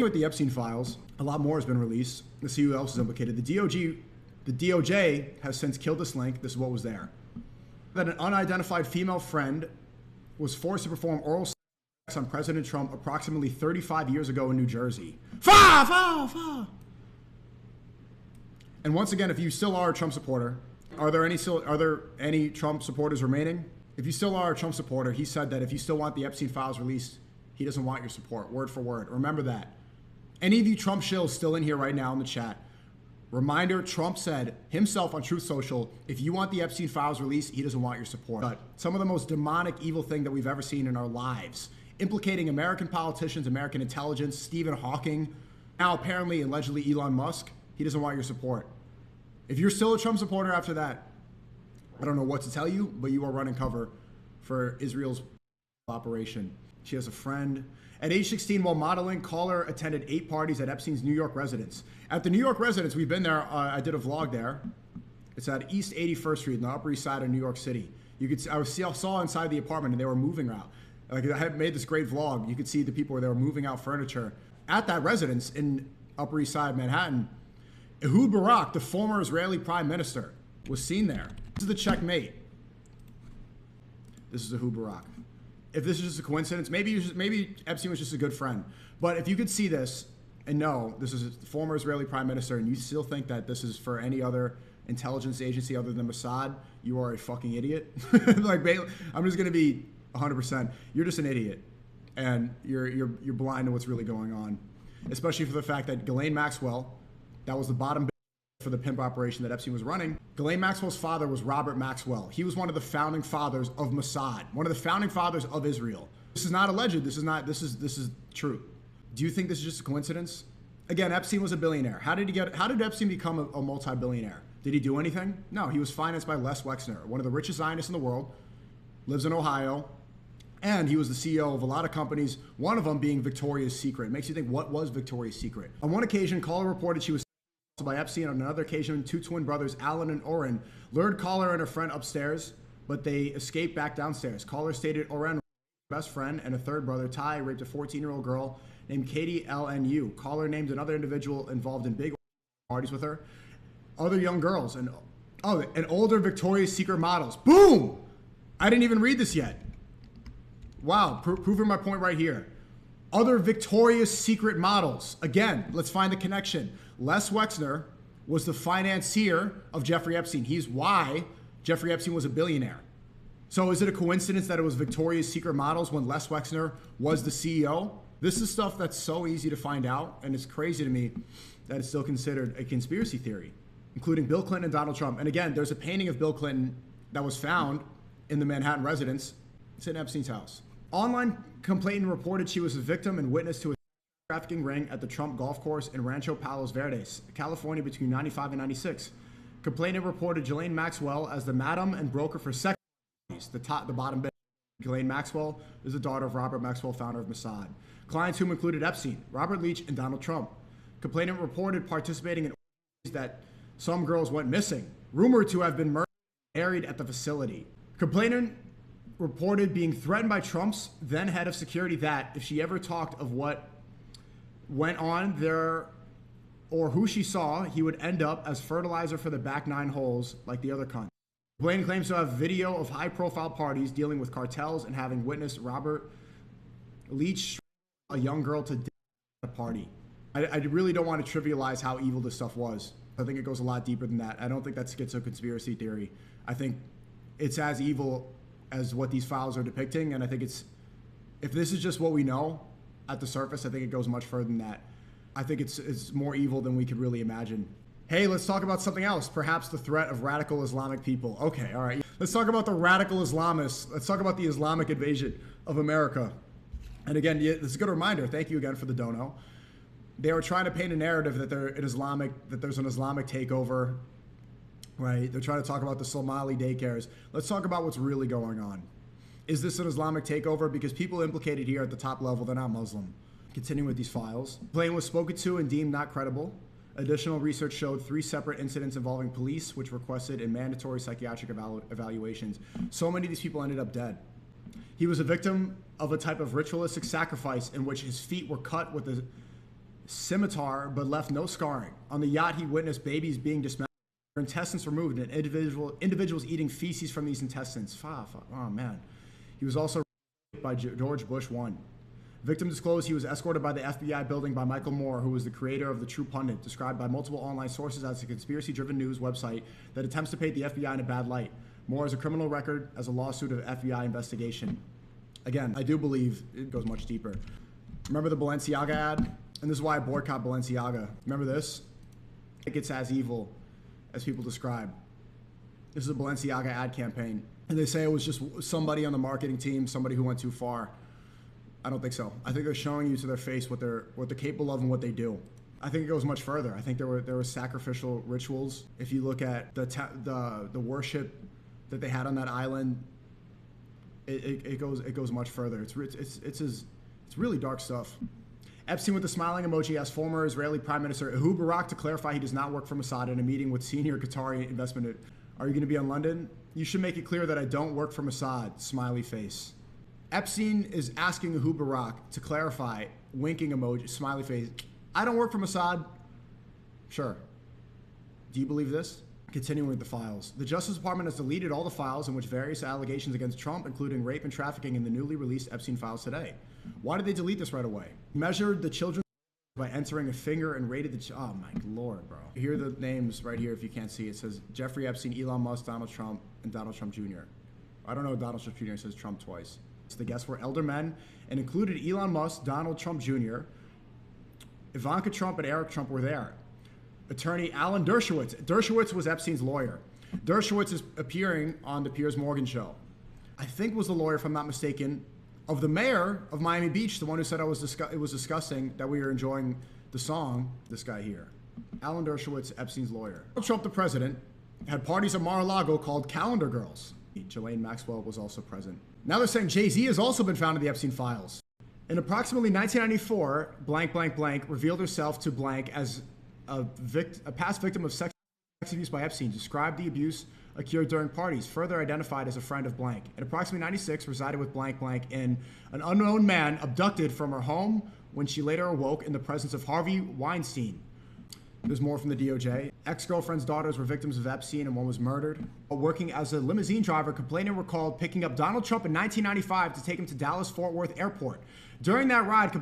With the Epstein Files, a lot more has been released. Let's see who else is implicated. The DOJ has since killed this link. This is what was there. That an unidentified female friend was forced to perform oral sex on President Trump approximately 35 years ago in New Jersey. And once again, if you still are a Trump supporter, are there any Trump supporters remaining? If you still are a Trump supporter, he said that if you still want the Epstein Files released, he doesn't want your support, word for word. Remember that. Any of you Trump shills still in here right now in the chat, reminder, Trump said himself on Truth Social, if you want the Epstein Files released, he doesn't want your support. But some of the most demonic, evil thing that we've ever seen in our lives, implicating American politicians, American intelligence, Stephen Hawking, now apparently allegedly Elon Musk, he doesn't want your support. If you're still a Trump supporter after that, I don't know what to tell you, but you are running cover for Israel's operation. She has a friend. At age 16, while modeling, caller attended 8 parties at Epstein's New York residence. At the New York residence, we've been there. I did a vlog there. It's at East 81st Street in the Upper East Side of New York City. I saw inside the apartment, and they were moving out. Like, I had made this great vlog. You could see the people where they were moving out furniture at that residence in Upper East Side, Manhattan. Ehud Barak, the former Israeli prime minister, was seen there. This is the checkmate. This is Ehud Barak. If this is just a coincidence, maybe Epstein was just a good friend. But if you could see this and know this is the former Israeli prime minister, and you still think that this is for any other intelligence agency other than Mossad, you are a fucking idiot. Like, I'm just gonna be 100%. You're just an idiot, and you're blind to what's really going on. Especially for the fact that Ghislaine Maxwell, that was the bottom for the pimp operation that Epstein was running. Ghislaine Maxwell's father was Robert Maxwell. He was one of the founding fathers of Mossad, one of the founding fathers of Israel. This is not alleged. This is true. Do you think this is just a coincidence? Again, Epstein was a billionaire. How did Epstein become a multi-billionaire? Did he do anything? No, he was financed by Les Wexner, one of the richest Zionists in the world, lives in Ohio, and he was the CEO of a lot of companies, one of them being Victoria's Secret. It makes you think, what was Victoria's Secret? On one occasion, caller reported she was by Epstein. On another occasion, 2 twin brothers, Alan and Oren, lured caller and her friend upstairs, but they escaped back downstairs. Caller stated Oren, best friend, and a third brother, Ty, raped a 14-year-old girl named Katie LNU. Caller named another individual involved in big parties with her. Other young girls and older Victoria's Secret models. Boom! I didn't even read this yet. Wow, proving my point right here. Other Victoria's Secret models. Again, let's find the connection. Les Wexner was the financier of Jeffrey Epstein. He's why Jeffrey Epstein was a billionaire. So is it a coincidence that it was Victoria's Secret models when Les Wexner was the CEO? This is stuff that's so easy to find out, and it's crazy to me that it's still considered a conspiracy theory, including Bill Clinton and Donald Trump. And again, there's a painting of Bill Clinton that was found in the Manhattan residence. It's in Epstein's house. Online complainant reported she was a victim and witness to a trafficking ring at the Trump golf course in Rancho Palos Verdes, California between 95 and 96. Complainant reported Ghislaine Maxwell as the madam and broker for sex. The bottom bit. Ghislaine Maxwell is the daughter of Robert Maxwell, founder of Mossad. Clients whom included Epstein, Robert Leach, and Donald Trump. Complainant reported participating in orgies that some girls went missing, rumored to have been murdered and buried at the facility. Complainant reported being threatened by Trump's then head of security that if she ever talked of what went on there or who she saw, he would end up as fertilizer for the back 9 holes like the other cunt. Blaine claims to have video of high-profile parties dealing with cartels and having witnessed Robert Leach a young girl to death at a party. I really don't want to trivialize how evil this stuff was. I think it goes a lot deeper than that. I don't think that's schizo-conspiracy theory. I think it's as evil as what these files are depicting, and I think if this is just what we know at the surface, I think it goes much further than that. I think it's more evil than we could really imagine. Hey, let's talk about something else. Perhaps the threat of radical Islamic people. Okay, all right. Let's talk about the radical Islamists. Let's talk about the Islamic invasion of America. And again, this is a good reminder. Thank you again for the dono. They were trying to paint a narrative that there's an Islamic takeover, right? They're trying to talk about the Somali daycares. Let's talk about what's really going on. Is this an Islamic takeover? Because people implicated here at the top level, they're not Muslim. Continuing with these files. Blaine was spoken to and deemed not credible. Additional research showed 3 separate incidents involving police, which requested in mandatory psychiatric evaluations. So many of these people ended up dead. He was a victim of a type of ritualistic sacrifice in which his feet were cut with scimitar, but left no scarring. On the yacht, he witnessed babies being dismembered, intestines removed, and individuals eating feces from these intestines. Oh man. He was also by George Bush 1. Victim disclosed he was escorted by the FBI building by Michael Moore, who was the creator of The True Pundit, described by multiple online sources as a conspiracy-driven news website that attempts to paint the FBI in a bad light. Moore has a criminal record as a lawsuit of FBI investigation. Again, I do believe it goes much deeper. Remember the Balenciaga ad? And this is why I boycott Balenciaga. Remember this? I think it's as evil as people describe. This is a Balenciaga ad campaign. And they say it was just somebody on the marketing team, somebody who went too far. I don't think so. I think they're showing you to their face what they're capable of and what they do. I think it goes much further. I think there were sacrificial rituals. If you look at the worship that they had on that island, it goes much further. It's really dark stuff. Epstein with the smiling emoji asked former Israeli Prime Minister Ehud Barak to clarify he does not work for Mossad in a meeting with senior Qatari investment. Are you going to be on London? You should make it clear that I don't work for Mossad. Smiley face. Epstein is asking Ehud Barak to clarify, winking emoji, smiley face. I don't work for Mossad. Sure. Do you believe this? Continuing with the files. The Justice Department has deleted all the files in which various allegations against Trump, including rape and trafficking in the newly released Epstein Files today. Why did they delete this right away? Measured the children by entering a finger and rated the... Oh my Lord, bro. Here are the names right here if you can't see. It says Jeffrey Epstein, Elon Musk, Donald Trump, and Donald Trump Jr. I don't know Donald Trump Jr. It says Trump twice. The guests were elder men and included Elon Musk, Donald Trump Jr., Ivanka Trump, and Eric Trump were there. Attorney Alan Dershowitz. Dershowitz was Epstein's lawyer. Dershowitz is appearing on the Piers Morgan show. I think was the lawyer, if I'm not mistaken, of the mayor of Miami Beach, the one who said it was disgusting that we were enjoying the song, this guy here. Alan Dershowitz, Epstein's lawyer. Trump, the president, had parties at Mar-a-Lago called Calendar Girls. Ghislaine Maxwell was also present. Now they're saying Jay-Z has also been found in the Epstein Files. In approximately 1994, blank, blank, blank revealed herself to blank as a past victim of sex abuse by Epstein, described the abuse occurred during parties, further identified as a friend of blank. In approximately 96, resided with blank, blank in an unknown man abducted from her home when she later awoke in the presence of Harvey Weinstein. There's more from the DOJ. Ex-girlfriend's daughters were victims of Epstein and one was murdered. While working as a limousine driver, complainant recalled picking up Donald Trump in 1995 to take him to Dallas-Fort Worth Airport. During that ride,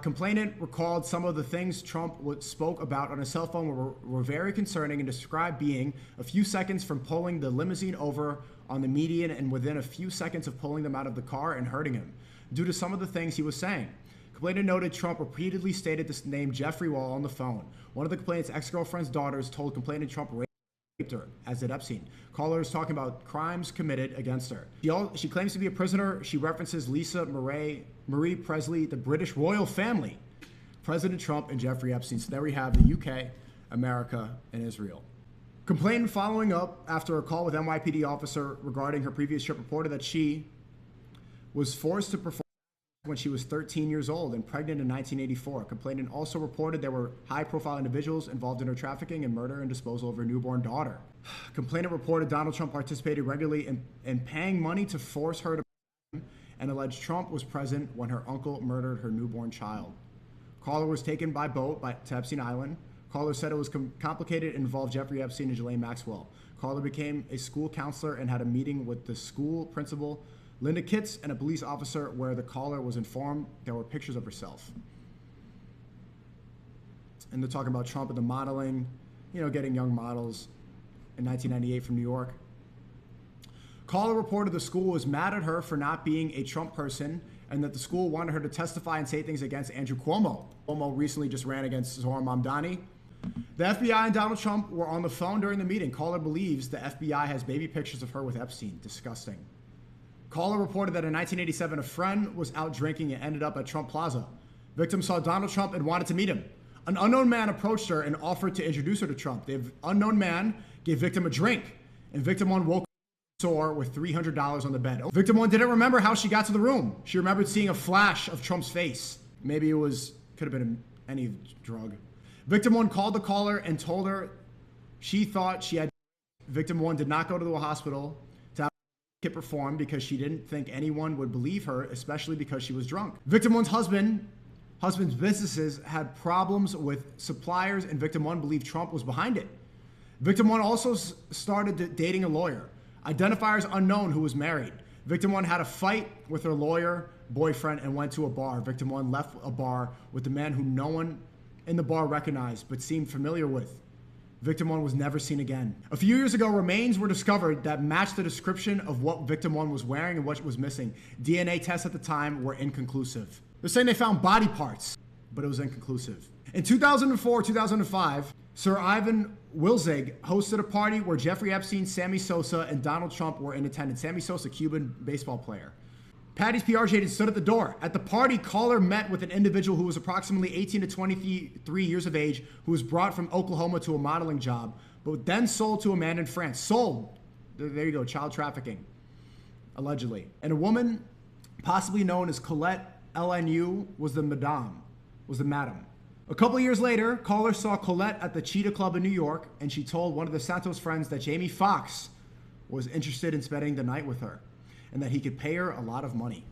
complainant recalled some of the things Trump spoke about on his cell phone were very concerning and described being a few seconds from pulling the limousine over on the median and within a few seconds of pulling them out of the car and hurting him, due to some of the things he was saying. Complainant noted Trump repeatedly stated the name Jeffrey while on the phone. One of the complainant's ex-girlfriend's daughters told complainant Trump raped her, as did Epstein. Caller is talking about crimes committed against her. She claims to be a prisoner. She references Lisa Marie Presley, the British royal family, President Trump, and Jeffrey Epstein. So there we have the UK, America, and Israel. Complainant following up after a call with NYPD officer regarding her previous trip reported that she was forced to perform when she was 13 years old and pregnant in 1984. Complainant also reported there were high-profile individuals involved in her trafficking and murder and disposal of her newborn daughter. Complainant reported Donald Trump participated regularly in paying money to force her to and alleged Trump was present when her uncle murdered her newborn child. Caller was taken by boat to Epstein Island. Caller said it was complicated and involved Jeffrey Epstein and Ghislaine Maxwell. Caller became a school counselor and had a meeting with the school principal, Linda Kitts, and a police officer where the caller was informed there were pictures of herself. And they're talking about Trump and the modeling, getting young models in 1998 from New York. Caller reported the school was mad at her for not being a Trump person and that the school wanted her to testify and say things against Andrew Cuomo. Cuomo recently just ran against Zohar Mamdani. The FBI and Donald Trump were on the phone during the meeting. Caller believes the FBI has baby pictures of her with Epstein. Disgusting. Caller reported that in 1987, a friend was out drinking and ended up at Trump Plaza. Victim saw Donald Trump and wanted to meet him. An unknown man approached her and offered to introduce her to Trump. The unknown man gave victim a drink, and victim one woke sore with $300 on the bed. Victim one didn't remember how she got to the room. She remembered seeing a flash of Trump's face. Maybe could have been any drug. Victim one called the caller and told her she thought she had. Victim one did not go to the hospital to have it performed because she didn't think anyone would believe her, especially because she was drunk. Victim one's husband husband's businesses had problems with suppliers, and victim one believed Trump was behind it. Victim one also started dating a lawyer. Identifiers unknown, who was married. Victim one had a fight with her lawyer boyfriend and went to a bar. Victim one left a bar with a man who no one in the bar recognized but seemed familiar with. Victim one was never seen again. A few years ago, remains were discovered that matched the description of what victim one was wearing and what was missing. DNA tests at the time were inconclusive. They're saying they found body parts, but it was inconclusive. In 2004, 2005, Sir Ivan Wilzig hosted a party where Jeffrey Epstein, Sammy Sosa, and Donald Trump were in attendance. Sammy Sosa, Cuban baseball player. Patty's PR agent stood at the door. At the party, caller met with an individual who was approximately 18 to 23 years of age, who was brought from Oklahoma to a modeling job, but then sold to a man in France. Sold. There you go, child trafficking, allegedly. And a woman, possibly known as Colette LNU, was the madam. A couple years later, caller saw Colette at the Cheetah Club in New York, and she told one of the Santos friends that Jamie Foxx was interested in spending the night with her, and that he could pay her a lot of money.